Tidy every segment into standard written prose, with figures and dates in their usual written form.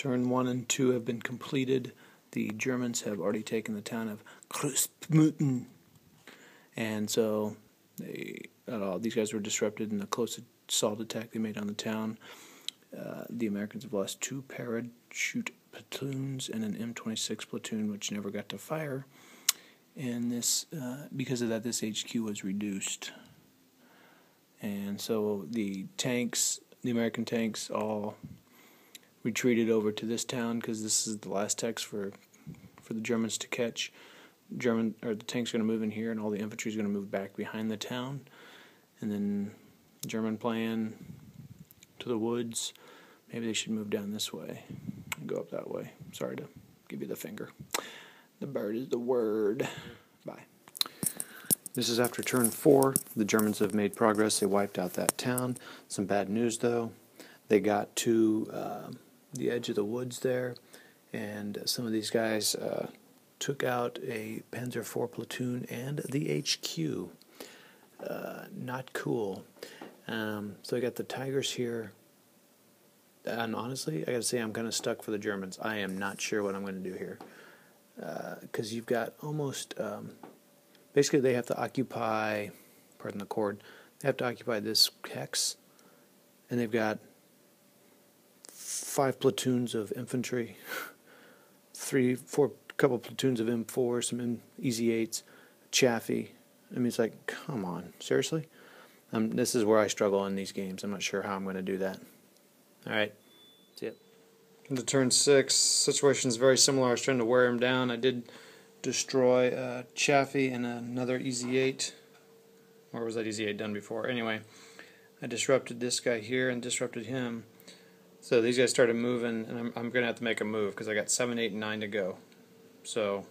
Turn 1 and 2 have been completed. The Germans have already taken the town of Crossroads, and so these guys were disrupted in the close assault attack they made on the town. The Americans have lost 2 parachute platoons and an M26 platoon, which never got to fire. And this, because of that, this HQ was reduced. And so the American tanks, all retreated over to this town because this is the last text for the Germans to catch. The tanks are going to move in here, and all the infantry is going to move back behind the town. And then German plan to the woods. Maybe they should move down this way and go up that way. Sorry to give you the finger. The bird is the word. Bye. This is after turn 4. The Germans have made progress. They wiped out that town. Some bad news, though. They got to the edge of the woods there, and some of these guys took out a Panzer IV platoon and the HQ. Not cool. So I got the Tigers here. And honestly, I got to say I'm kind of stuck for the Germans. I am not sure what I'm going to do here. Because you've got almost... basically, they have to occupy... Pardon the cord. They have to occupy this hex. And they've got 5 platoons of infantry. 4 couple platoons of M4, some Easy 8s, Chaffee. I mean, it's like, come on. Seriously? This is where I struggle in these games. I'm not sure how I'm going to do that. Alright, that's it. Into turn 6, situation is very similar. I was trying to wear him down. I did destroy Chaffee and another Easy 8. Or was that Easy 8 done before? Anyway, I disrupted this guy here and disrupted him. So these guys started moving, and I'm going to have to make a move because I got 7, 8, and 9 to go. So,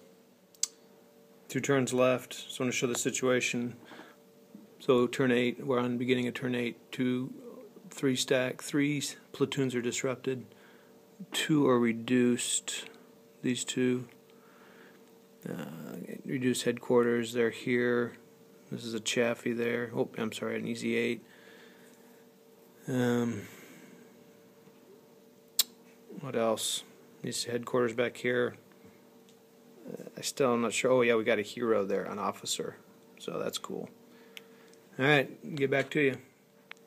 2 turns left. Just want to show the situation. So turn 8, we're on the beginning of turn 8. 3 platoons are disrupted. 2 are reduced. These 2 reduced headquarters. They're here. This is a Chaffee there. Oh, I'm sorry, an Easy 8. What else? These headquarters back here. I'm not sure. Oh yeah, we got a hero there, an officer. So that's cool. Alright, get back to you.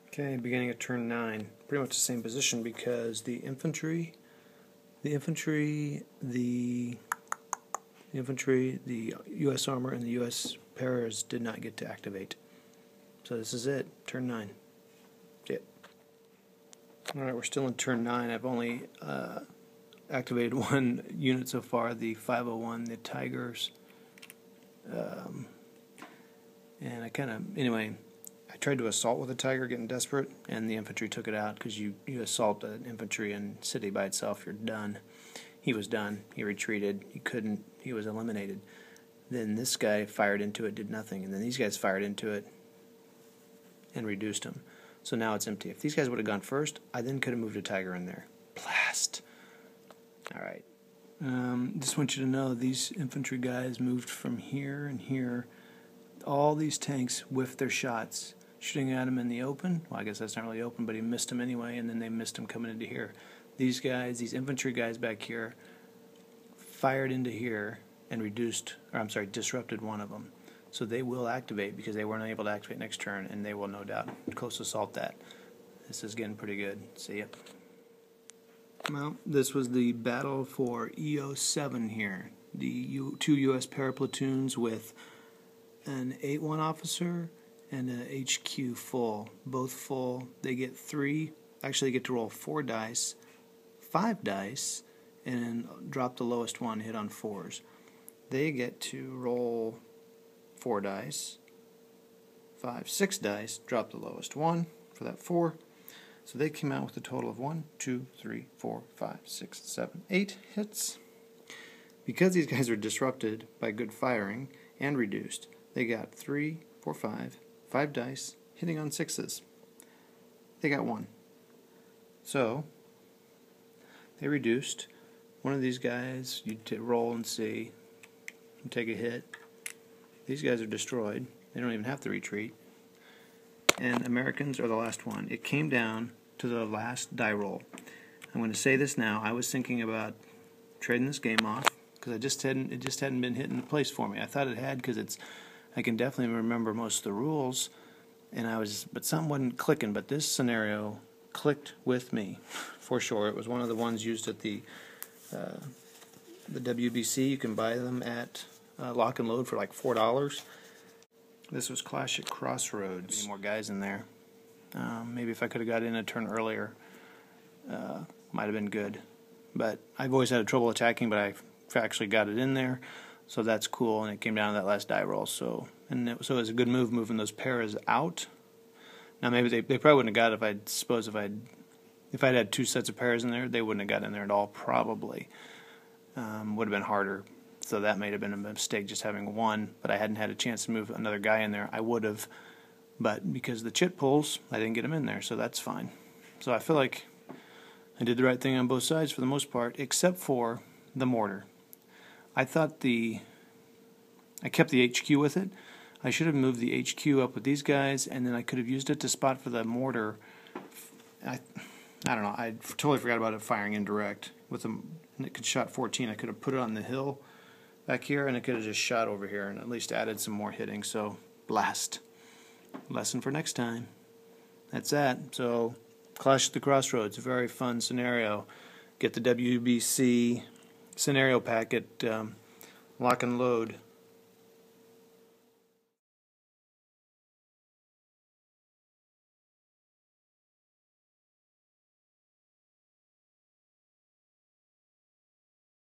Okay, beginning of turn 9. Pretty much the same position because the infantry, the U.S. armor and the U.S. paras did not get to activate. So this is it, turn 9. That's it. Alright, we're still in turn 9. I've only activated 1 unit so far, the 501, the Tigers. And anyway, I tried to assault with a Tiger, getting desperate, and the infantry took it out because you assault an infantry in city by itself, you're done. He was done. He retreated. He was eliminated. Then this guy fired into it, did nothing, and then these guys fired into it and reduced him. So now it's empty. If these guys would have gone first, I then could have moved a Tiger in there. Blast. Alright. Just want you to know these infantry guys moved from here and here. All these tanks whiffed their shots, shooting at him in the open. Well, I guess that's not really open, but he missed him anyway, and then they missed him coming into here. These guys, these infantry guys back here, fired into here and disrupted one of them. So they will activate because they weren't able to activate next turn, and they will no doubt close assault that. This is getting pretty good. See ya. Well, this was the battle for EO7 here. The 2 U.S. paraplatoons with an 8-1 officer and an HQ full. Both full. They get 3. Actually, they get to roll 4 dice, 5 dice, and drop the lowest one, hit on 4s. They get to roll 4 dice, 5, 6 dice, drop the lowest one for that 4. So they came out with a total of 1, 2, 3, 4, 5, 6, 7, 8 hits. Because these guys are disrupted by good firing and reduced, they got 3, 4, 5 dice, hitting on 6s. They got 1. So they reduced. One of these guys, you roll and see, and take a hit. These guys are destroyed. They don't even have to retreat. And Americans are the last one. It came down to the last die roll. I'm going to say this now. I was thinking about trading this game off because it just hadn't been hitting the place for me. I thought it had because I can definitely remember most of the rules, but something wasn't clicking. But this scenario clicked with me for sure. It was one of the ones used at the WBC. You can buy them at Lock and Load for like $4. This was Clash at Crossroads. Any more guys in there? Maybe if I could have got in a turn earlier, might have been good. But I've always had trouble attacking, but I actually got it in there, so that's cool. And it came down to that last die roll. So it was a good move moving those pairs out. Now maybe they probably wouldn't have got it if I'd had two sets of pairs in there. They wouldn't have got in there at all. Probably would have been harder. So that may have been a mistake just having one. But I hadn't had a chance to move another guy in there. I would have, but because of the chit pulls, I didn't get him in there. So that's fine. So I feel like I did the right thing on both sides for the most part, except for the mortar. I thought I kept the HQ with it. I should have moved the HQ up with these guys, and then I could have used it to spot for the mortar. I don't know. I totally forgot about it firing indirect with them. And it could shot 14. I could have put it on the hill back here, and it could have just shot over here and at least added some more hitting. So blast. Lesson for next time. That's that. So Clash at the Crossroads, a very fun scenario. Get the WBC scenario pack at Lock and Load.